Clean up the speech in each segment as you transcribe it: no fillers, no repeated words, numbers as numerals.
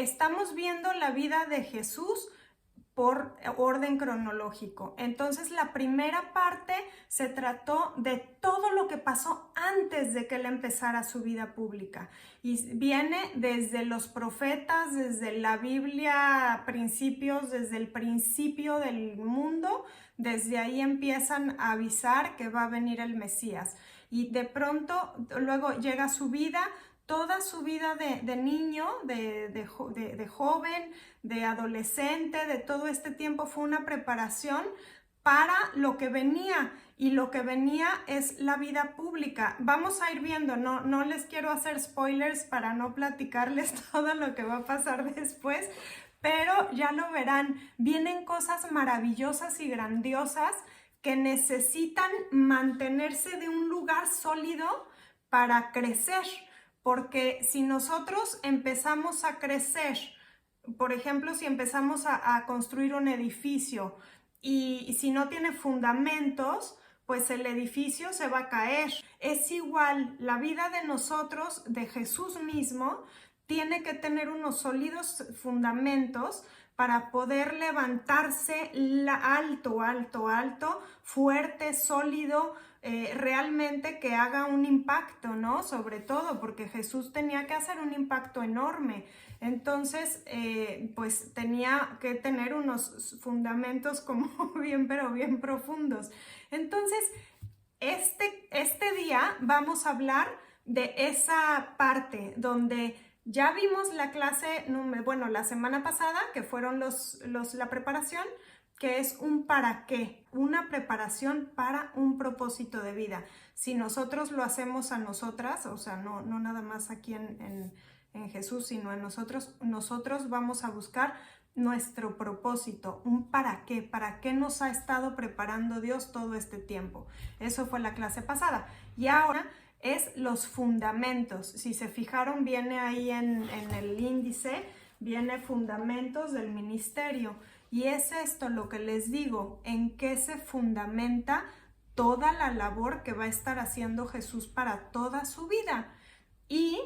Estamos viendo la vida de Jesús por orden cronológico. Entonces, la primera parte se trató de todo lo que pasó antes de que él empezara su vida pública. Y viene desde los profetas, desde la Biblia, principios, desde el principio del mundo. Desde ahí empiezan a avisar que va a venir el Mesías. Y de pronto, luego llega su vida, toda su vida de niño, de joven, de adolescente, de todo este tiempo fue una preparación para lo que venía, y lo que venía es la vida pública. Vamos a ir viendo, no les quiero hacer spoilers para no platicarles todo lo que va a pasar después, pero ya lo verán, vienen cosas maravillosas y grandiosas que necesitan mantenerse de un lugar sólido para crecer. Porque si nosotros empezamos a crecer, por ejemplo, si empezamos a construir un edificio y si no tiene fundamentos, pues el edificio se va a caer. Es igual, la vida de nosotros, de Jesús mismo, tiene que tener unos sólidos fundamentos para poder levantarse alto, alto, alto, fuerte, sólido, realmente que haga un impacto, ¿no? Sobre todo porque Jesús tenía que hacer un impacto enorme. Entonces, pues tenía que tener unos fundamentos como bien, pero bien profundos. Entonces, este día vamos a hablar de esa parte donde ya vimos la clase, bueno, la semana pasada, que fueron la preparación, que es un para qué, una preparación para un propósito de vida. Si nosotros lo hacemos a nosotras, o sea, no nada más aquí en Jesús, sino en nosotros vamos a buscar nuestro propósito, un para qué nos ha estado preparando Dios todo este tiempo. Eso fue la clase pasada. Y ahora es los fundamentos. Si se fijaron, viene ahí en el índice, viene fundamentos del ministerio. Y es esto lo que les digo, en qué se fundamenta toda la labor que va a estar haciendo Jesús para toda su vida. Y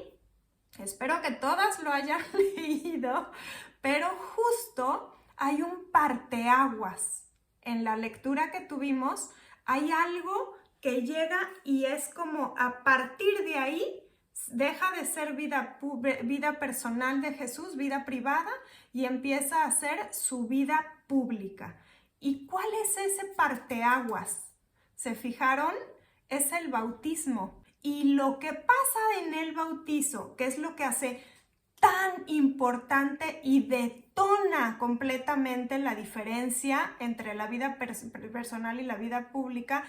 espero que todas lo hayan leído, pero justo hay un parteaguas. En la lectura que tuvimos, hay algo que llega y es como a partir de ahí deja de ser vida personal de Jesús, vida privada, y empieza a ser su vida pública. ¿Y cuál es ese parteaguas? ¿Se fijaron? Es el bautismo. Y lo que pasa en el bautizo, que es lo que hace tan importante y detona completamente la diferencia entre la vida personal y la vida pública,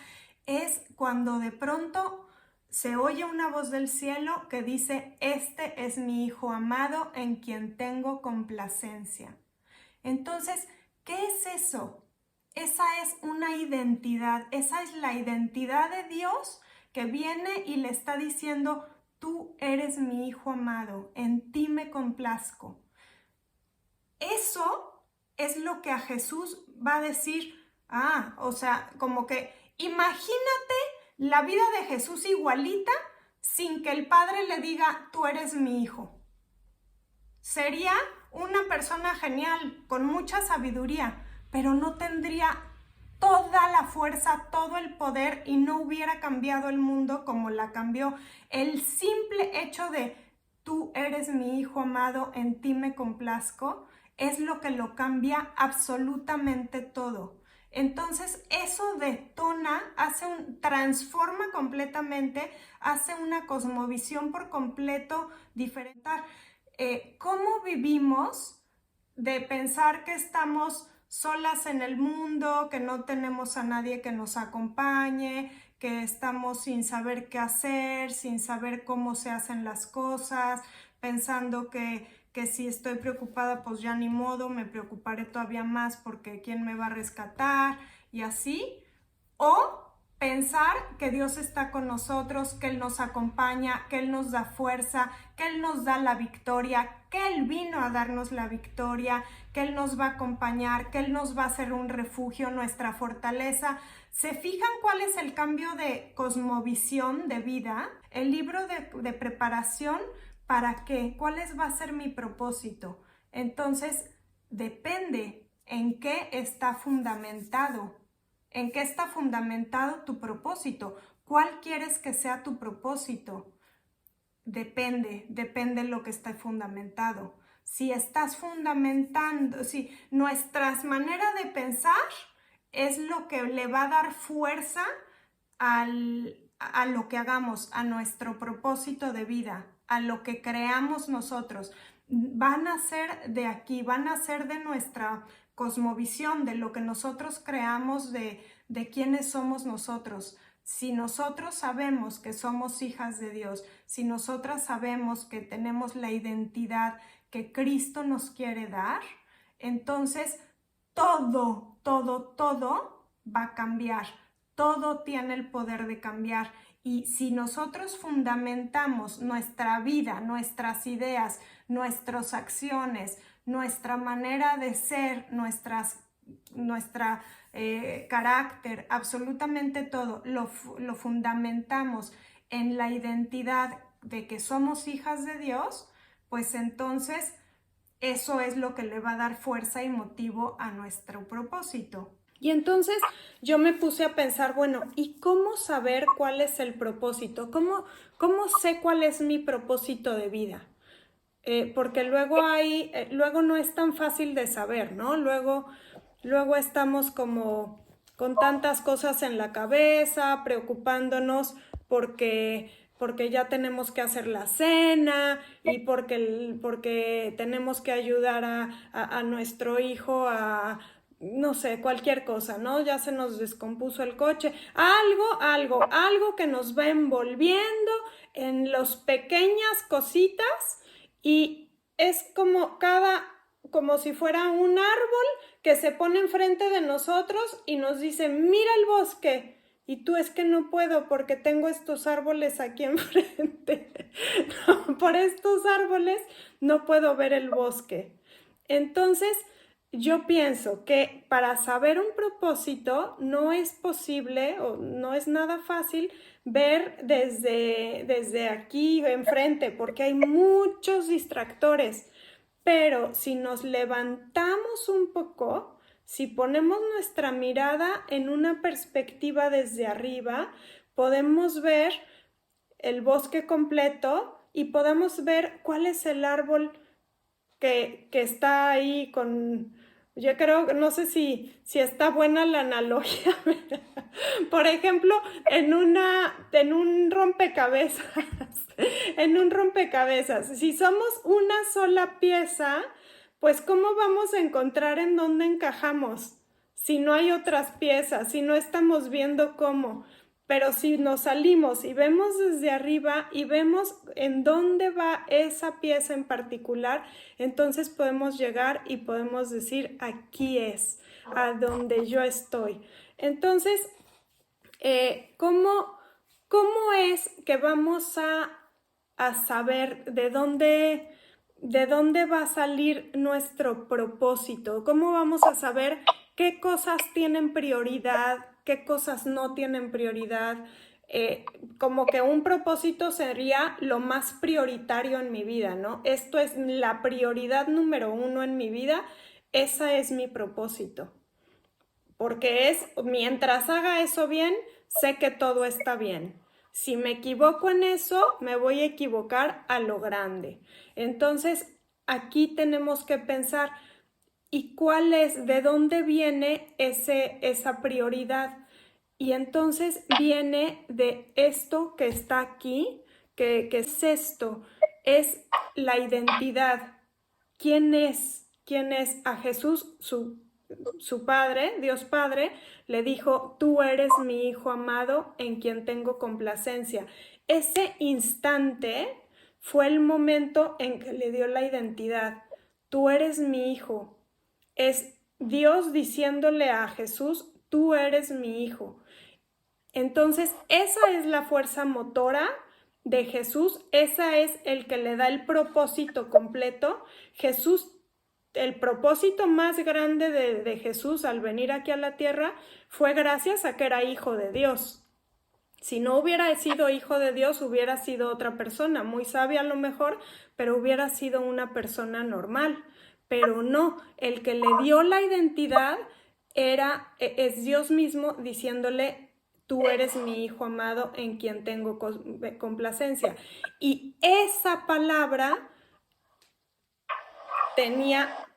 es cuando de pronto se oye una voz del cielo que dice: este es mi Hijo amado en quien tengo complacencia. Entonces, ¿qué es eso? Esa es una identidad, esa es la identidad de Dios que viene y le está diciendo: tú eres mi Hijo amado, en ti me complazco. Eso es lo que a Jesús va a decir, o sea, como que imagínate la vida de Jesús igualita sin que el Padre le diga: tú eres mi Hijo. Sería una persona genial, con mucha sabiduría, pero no tendría toda la fuerza, todo el poder, y no hubiera cambiado el mundo como la cambió. El simple hecho de tú eres mi Hijo amado, en ti me complazco, es lo que lo cambia absolutamente todo. Entonces eso detona, transforma completamente, hace una cosmovisión por completo diferente. ¿Cómo vivimos de pensar que estamos solas en el mundo, que no tenemos a nadie que nos acompañe, que estamos sin saber qué hacer, sin saber cómo se hacen las cosas, pensando que si estoy preocupada, pues ya ni modo, me preocuparé todavía más porque ¿quién me va a rescatar? Y así. O pensar que Dios está con nosotros, que Él nos acompaña, que Él nos da fuerza, que Él nos da la victoria, que Él vino a darnos la victoria, que Él nos va a acompañar, que Él nos va a ser un refugio, nuestra fortaleza. ¿Se fijan cuál es el cambio de cosmovisión de vida? El libro de preparación, ¿para qué? ¿Cuál va a ser mi propósito? Entonces, depende en qué está fundamentado. ¿En qué está fundamentado tu propósito? ¿Cuál quieres que sea tu propósito? Depende lo que esté fundamentado. Si estás fundamentando, si nuestra manera de pensar es lo que le va a dar fuerza a lo que hagamos, a nuestro propósito de vida, a lo que creamos nosotros. Van a ser de aquí, van a ser de nuestra cosmovisión, de lo que nosotros creamos, de quiénes somos nosotros. Si nosotros sabemos que somos hijas de Dios, si nosotras sabemos que tenemos la identidad que Cristo nos quiere dar, entonces todo va a cambiar. Todo tiene el poder de cambiar. Y si nosotros fundamentamos nuestra vida, nuestras ideas, nuestras acciones, nuestra manera de ser, nuestra carácter, absolutamente todo, lo fundamentamos en la identidad de que somos hijas de Dios, pues entonces eso es lo que le va a dar fuerza y motivo a nuestro propósito. Y entonces yo me puse a pensar, bueno, ¿y cómo saber cuál es el propósito? ¿Cómo sé cuál es mi propósito de vida? Porque luego no es tan fácil de saber, ¿no? Luego estamos como con tantas cosas en la cabeza, preocupándonos porque ya tenemos que hacer la cena y porque tenemos que ayudar a nuestro hijo a, no sé, cualquier cosa, ¿no? Ya se nos descompuso el coche. Algo que nos va envolviendo en las pequeñas cositas y es como si fuera un árbol que se pone enfrente de nosotros y nos dice, mira el bosque. Y tú, es que no puedo porque tengo estos árboles aquí enfrente. No, por estos árboles no puedo ver el bosque. Entonces, yo pienso que para saber un propósito no es posible o no es nada fácil ver desde aquí enfrente porque hay muchos distractores. Pero si nos levantamos un poco, si ponemos nuestra mirada en una perspectiva desde arriba, podemos ver el bosque completo y podemos ver cuál es el árbol que está ahí con... Yo creo, no sé si está buena la analogía. Por ejemplo, en un rompecabezas, en un rompecabezas, si somos una sola pieza, pues ¿cómo vamos a encontrar en dónde encajamos? Si no hay otras piezas, si no estamos viendo cómo. Pero si nos salimos y vemos desde arriba y vemos en dónde va esa pieza en particular, entonces podemos llegar y podemos decir, aquí es, a donde yo estoy. Entonces, ¿cómo es que vamos a saber de dónde va a salir nuestro propósito? ¿Cómo vamos a saber qué cosas tienen prioridad, qué cosas no tienen prioridad? Como que un propósito sería lo más prioritario en mi vida, ¿no? Esto es la prioridad número 1 en mi vida, esa es mi propósito. Porque mientras haga eso bien, sé que todo está bien. Si me equivoco en eso, me voy a equivocar a lo grande. Entonces, aquí tenemos que pensar, ¿y de dónde viene esa prioridad? Y entonces viene de esto que está aquí, que es esto, es la identidad. ¿Quién es? ¿Quién es? A Jesús, su Padre, Dios Padre, le dijo, tú eres mi Hijo amado en quien tengo complacencia. Ese instante fue el momento en que le dio la identidad. Tú eres mi Hijo. Es Dios diciéndole a Jesús, tú eres mi Hijo. Entonces, esa es la fuerza motora de Jesús, esa es el que le da el propósito completo. Jesús, el propósito más grande de Jesús al venir aquí a la tierra fue gracias a que era hijo de Dios. Si no hubiera sido hijo de Dios, hubiera sido otra persona, muy sabia a lo mejor, pero hubiera sido una persona normal. pero no, el que le dio la identidad es Dios mismo diciéndole: tú eres mi hijo amado en quien tengo complacencia. Y esa palabra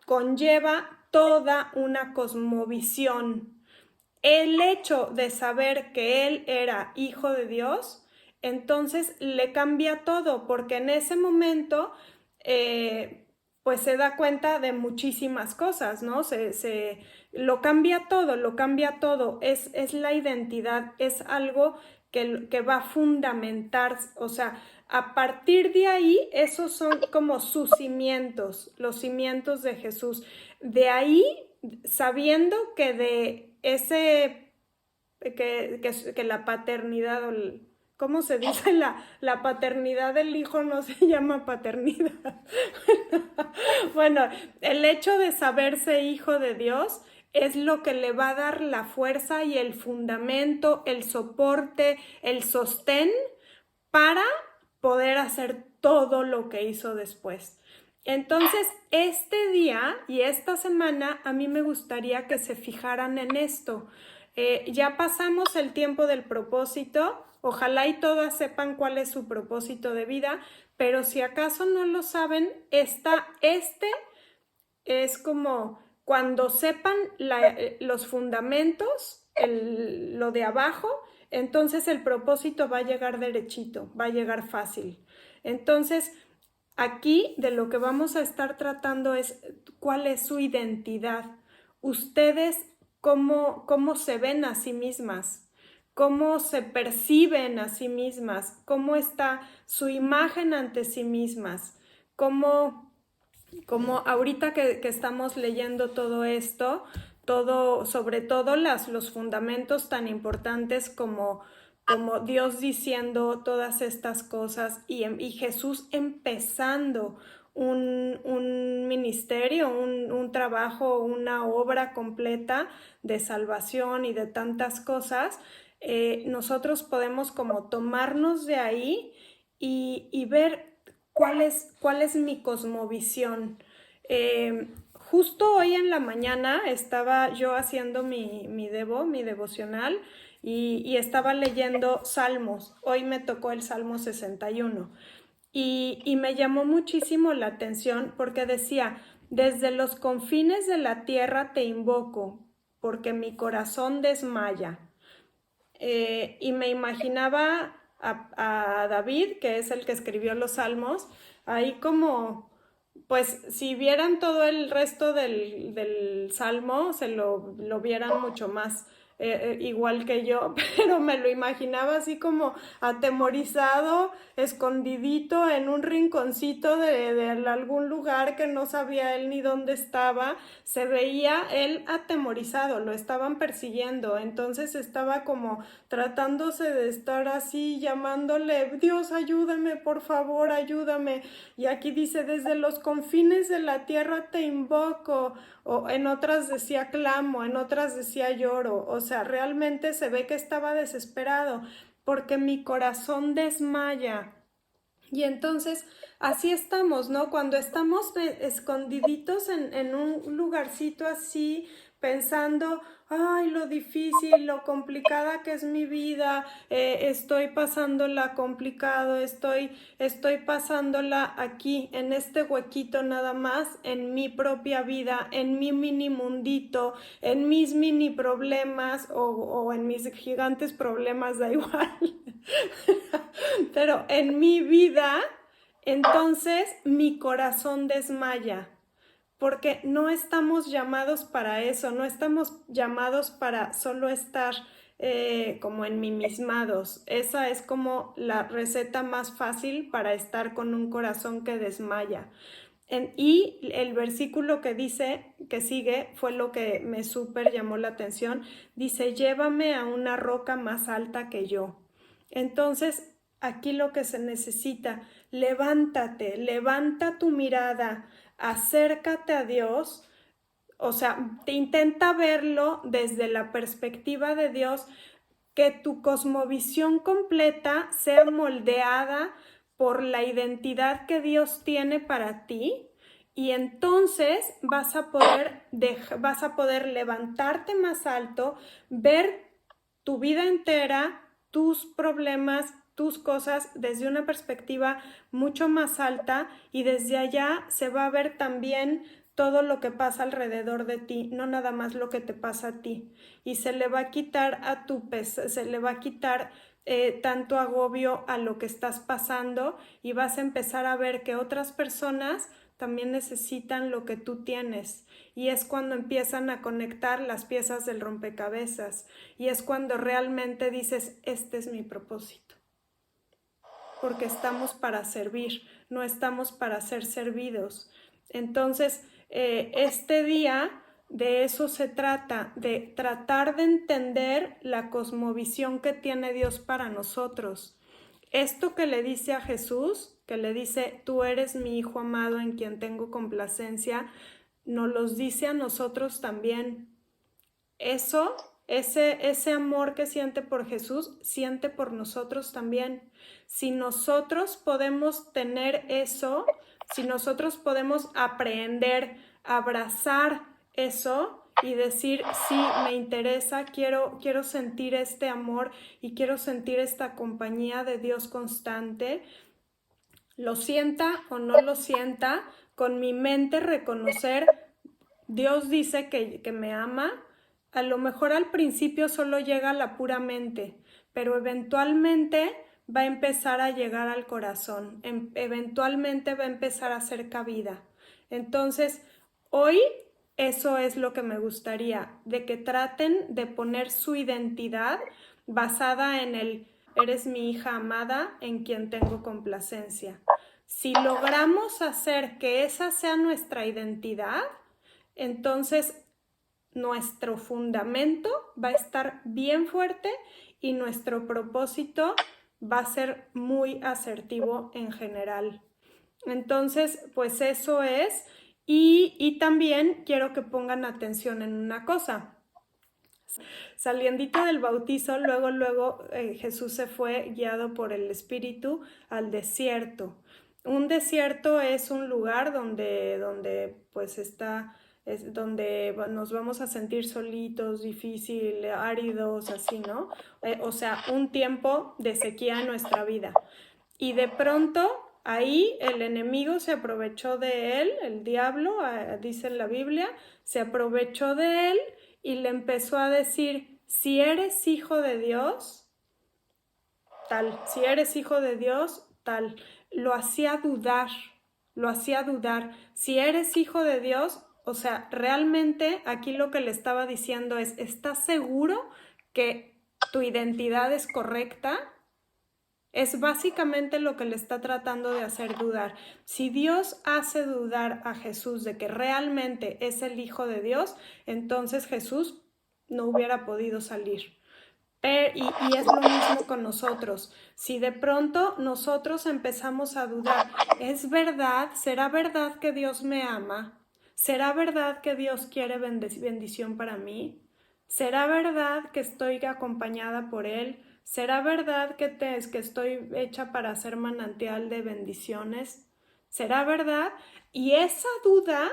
conlleva toda una cosmovisión. El hecho de saber que él era hijo de Dios, entonces le cambia todo, porque en ese momento pues se da cuenta de muchísimas cosas, ¿no? Lo cambia todo, lo cambia todo. Es la identidad, es algo que va a fundamentar, o sea, a partir de ahí, esos son como sus cimientos, los cimientos de Jesús. De ahí, sabiendo que de ese, que la paternidad, ¿cómo se dice? La paternidad del hijo no se llama paternidad. Bueno, el hecho de saberse hijo de Dios es lo que le va a dar la fuerza y el fundamento, el soporte, el sostén para poder hacer todo lo que hizo después. Entonces, este día y esta semana a mí me gustaría que se fijaran en esto. Ya pasamos el tiempo del propósito, ojalá y todas sepan cuál es su propósito de vida, pero si acaso no lo saben, este es como cuando sepan los fundamentos, lo de abajo, entonces el propósito va a llegar derechito, va a llegar fácil. Entonces, aquí de lo que vamos a estar tratando es cuál es su identidad. Ustedes, cómo se ven a sí mismas, cómo se perciben a sí mismas, cómo está su imagen ante sí mismas, como ahorita que estamos leyendo todo esto, sobre todo los fundamentos tan importantes como Dios diciendo todas estas cosas y Jesús empezando un ministerio, un trabajo, una obra completa de salvación y de tantas cosas, nosotros podemos como tomarnos de ahí y ver cuál es mi cosmovisión. Justo hoy en la mañana estaba yo haciendo mi devocional y estaba leyendo Salmos. Hoy me tocó el Salmo 61 y me llamó muchísimo la atención porque decía: desde los confines de la tierra te invoco, porque mi corazón desmaya. Y me imaginaba a David, que es el que escribió los Salmos, ahí como, pues si vieran todo el resto del Salmo, lo vieran mucho más igual que yo, pero me lo imaginaba así como atemorizado, escondidito en un rinconcito de algún lugar que no sabía él ni dónde estaba. Se veía él atemorizado, lo estaban persiguiendo, entonces estaba como tratándose de estar así, llamándole: Dios, ayúdame, por favor, ayúdame. Y aquí dice: desde los confines de la tierra te invoco. O en otras decía clamo, en otras decía lloro. O sea, realmente se ve que estaba desesperado porque mi corazón desmaya. Y entonces así estamos, ¿no? Cuando estamos escondiditos en un lugarcito así, pensando: ay, lo difícil, lo complicada que es mi vida, estoy pasándola complicado, estoy pasándola aquí, en este huequito nada más, en mi propia vida, en mi mini mundito, en mis mini problemas o en mis gigantes problemas, da igual. Pero en mi vida, entonces mi corazón desmaya, porque no estamos llamados para eso, no estamos llamados para solo estar como ensimismados. Esa es como la receta más fácil para estar con un corazón que desmaya. Y el versículo que sigue, fue lo que me súper llamó la atención. Dice: llévame a una roca más alta que yo. Entonces, aquí lo que se necesita: levántate, levanta tu mirada, acércate a Dios. O sea, te intenta verlo desde la perspectiva de Dios, que tu cosmovisión completa sea moldeada por la identidad que Dios tiene para ti y entonces vas a poder levantarte más alto, ver tu vida entera, tus problemas, tus cosas desde una perspectiva mucho más alta, y desde allá se va a ver también todo lo que pasa alrededor de ti, no nada más lo que te pasa a ti, y se le va a quitar a tu peso, se le va a quitar tanto agobio a lo que estás pasando, y vas a empezar a ver que otras personas también necesitan lo que tú tienes, y es cuando empiezan a conectar las piezas del rompecabezas, y es cuando realmente dices, este es mi propósito, porque estamos para servir, no estamos para ser servidos. Entonces, este día de eso se trata, de tratar de entender la cosmovisión que tiene Dios para nosotros. Esto que le dice a Jesús, que le dice, tú eres mi Hijo amado en quien tengo complacencia, nos los dice a nosotros también. Eso, ese amor que siente por Jesús, siente por nosotros también. Si nosotros podemos tener eso, si nosotros podemos aprender a abrazar eso y decir, sí, me interesa, quiero sentir este amor y quiero sentir esta compañía de Dios constante, lo sienta o no lo sienta, con mi mente reconocer, Dios dice que me ama. A lo mejor al principio solo llega a la pura mente, pero eventualmente va a empezar a llegar al corazón, eventualmente va a empezar a hacer cabida. Entonces, hoy eso es lo que me gustaría, de que traten de poner su identidad basada en el eres mi hija amada en quien tengo complacencia. Si logramos hacer que esa sea nuestra identidad, entonces nuestro fundamento va a estar bien fuerte y nuestro propósito va a ser muy asertivo en general. Entonces, pues eso es. Y también quiero que pongan atención en una cosa. Saliendito del bautizo, luego Jesús se fue guiado por el Espíritu al desierto. Un desierto es un lugar donde pues está, es donde nos vamos a sentir solitos, difícil, áridos, así, ¿no? O sea, un tiempo de sequía en nuestra vida. Y de pronto ahí el enemigo se aprovechó de él, el diablo, dice en la Biblia, se aprovechó de él y le empezó a decir, si eres hijo de Dios, tal, si eres hijo de Dios, tal. Lo hacía dudar, Si eres hijo de Dios, o sea, realmente aquí lo que le estaba diciendo es, ¿estás seguro que tu identidad es correcta? Es básicamente lo que le está tratando de hacer dudar. Si Dios hace dudar a Jesús de que realmente es el Hijo de Dios, entonces Jesús no hubiera podido salir. Y es lo mismo con nosotros. Si de pronto nosotros empezamos a dudar, ¿es verdad? ¿Será verdad que Dios me ama? ¿Será verdad que Dios quiere bendición para mí? ¿Será verdad que estoy acompañada por Él? ¿Será verdad que estoy hecha para ser manantial de bendiciones? ¿Será verdad? Y esa duda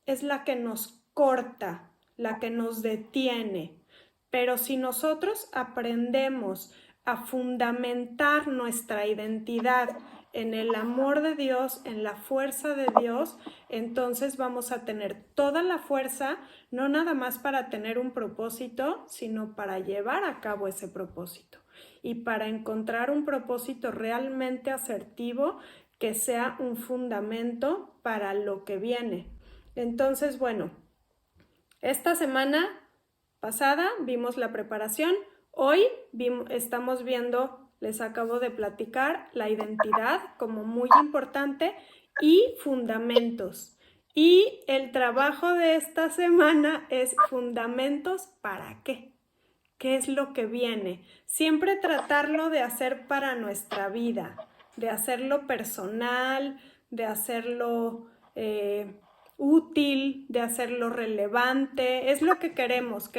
es la que nos corta, la que nos detiene. Pero si nosotros aprendemos a fundamentar nuestra identidad en el amor de Dios, en la fuerza de Dios, entonces vamos a tener toda la fuerza, no nada más para tener un propósito, sino para llevar a cabo ese propósito y para encontrar un propósito realmente asertivo que sea un fundamento para lo que viene. Entonces, bueno, esta semana pasada vimos la preparación, hoy estamos viendo, les acabo de platicar, la identidad como muy importante y fundamentos. Y el trabajo de esta semana es fundamentos para qué. ¿Qué es lo que viene? Siempre tratarlo de hacer para nuestra vida, de hacerlo personal, de hacerlo útil, de hacerlo relevante. Es lo que queremos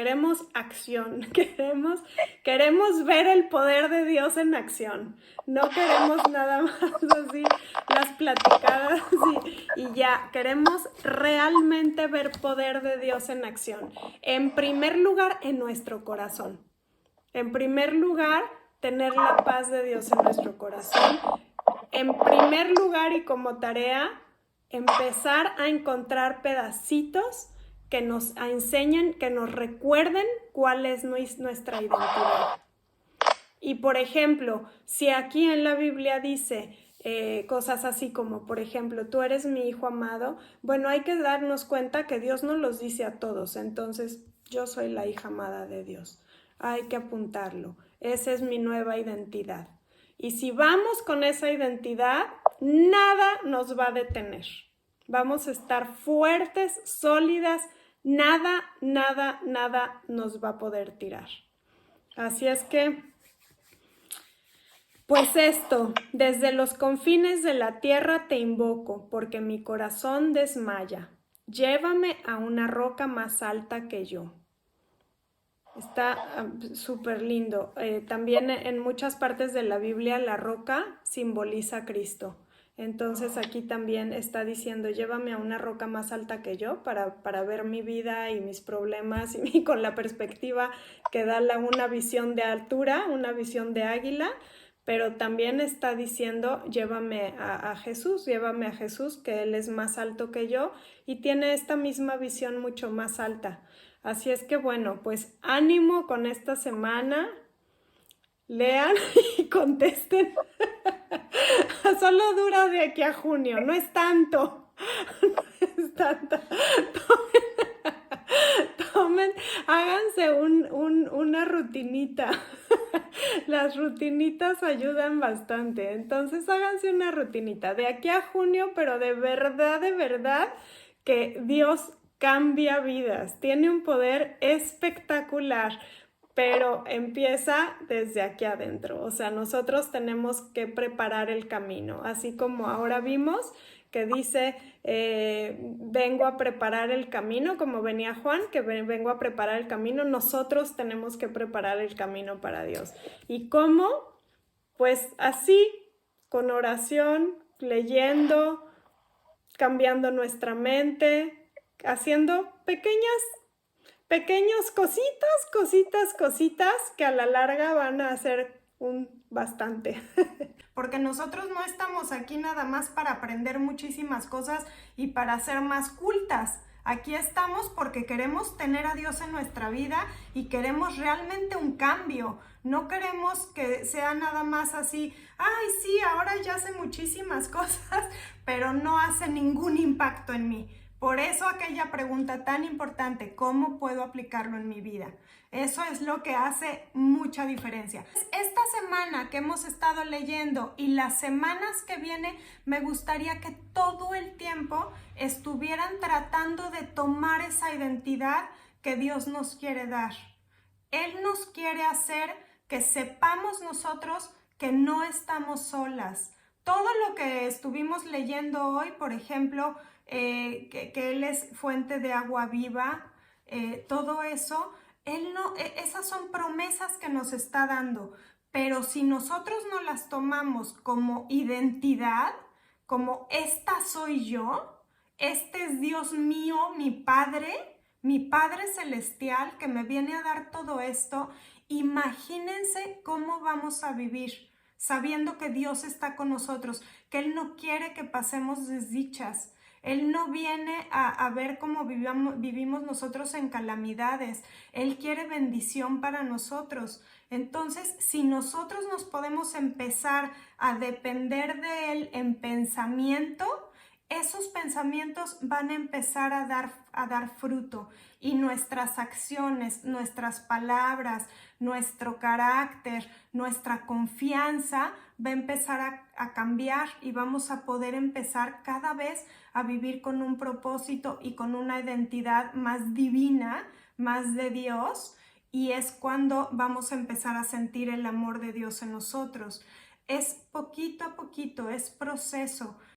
acción, queremos ver el poder de Dios en acción. No queremos nada más así las platicadas y ya, queremos realmente ver poder de Dios en acción. En primer lugar, en nuestro corazón. En primer lugar, tener la paz de Dios en nuestro corazón. En primer lugar y como tarea, empezar a encontrar pedacitos que nos enseñen, que nos recuerden cuál es nuestra identidad. Y por ejemplo, si aquí en la Biblia dice cosas así como, por ejemplo, tú eres mi hijo amado, bueno, hay que darnos cuenta que Dios no los dice a todos, entonces yo soy la hija amada de Dios. Hay que apuntarlo. Esa es mi nueva identidad. Y si vamos con esa identidad, nada nos va a detener. Vamos a estar fuertes, sólidas, nada nos va a poder tirar. Así es que, pues esto, desde los confines de la tierra te invoco, porque mi corazón desmaya. Llévame a una roca más alta que yo. Está súper lindo. También en muchas partes de la Biblia la roca simboliza a Cristo. Entonces aquí también está diciendo, llévame a una roca más alta que yo para ver mi vida y mis problemas y con la perspectiva que da una visión de altura, una visión de águila, pero también está diciendo, llévame a Jesús, que Él es más alto que yo y tiene esta misma visión mucho más alta. Así es que bueno, pues ánimo con esta semana, lean y contesten. Solo dura de aquí a junio, no es tanto, no es tanto. Háganse una rutinita. Las rutinitas ayudan bastante, entonces háganse una rutinita de aquí a junio, pero de verdad que Dios cambia vidas, tiene un poder espectacular, pero empieza desde aquí adentro. O sea, nosotros tenemos que preparar el camino, así como ahora vimos que dice, vengo a preparar el camino, como venía Juan, que vengo a preparar el camino. Nosotros tenemos que preparar el camino para Dios. ¿Y cómo? Pues así, con oración, leyendo, cambiando nuestra mente, haciendo pequeños cositas que a la larga van a hacer un bastante. Porque nosotros no estamos aquí nada más para aprender muchísimas cosas y para ser más cultas. Aquí estamos porque queremos tener a Dios en nuestra vida y queremos realmente un cambio. No queremos que sea nada más así, ay, sí, ahora ya sé muchísimas cosas, pero no hace ningún impacto en mí. Por eso aquella pregunta tan importante, ¿cómo puedo aplicarlo en mi vida? Eso es lo que hace mucha diferencia. Esta semana que hemos estado leyendo y las semanas que vienen, me gustaría que todo el tiempo estuvieran tratando de tomar esa identidad que Dios nos quiere dar. Él nos quiere hacer que sepamos nosotros que no estamos solas. Todo lo que estuvimos leyendo hoy, por ejemplo, que Él es fuente de agua viva, todo eso, esas son promesas que nos está dando, pero si nosotros no las tomamos como identidad, como esta soy yo, este es Dios mío, mi Padre Celestial que me viene a dar todo esto, imagínense cómo vamos a vivir sabiendo que Dios está con nosotros, que Él no quiere que pasemos desdichas. Él no viene a ver cómo vivimos nosotros en calamidades. Él quiere bendición para nosotros. Entonces, si nosotros nos podemos empezar a depender de Él en pensamiento, esos pensamientos van a empezar a dar fruto y nuestras acciones, nuestras palabras, nuestro carácter, nuestra confianza va a empezar a cambiar y vamos a poder empezar cada vez a vivir con un propósito y con una identidad más divina, más de Dios, y es cuando vamos a empezar a sentir el amor de Dios en nosotros. Es poquito a poquito, es proceso,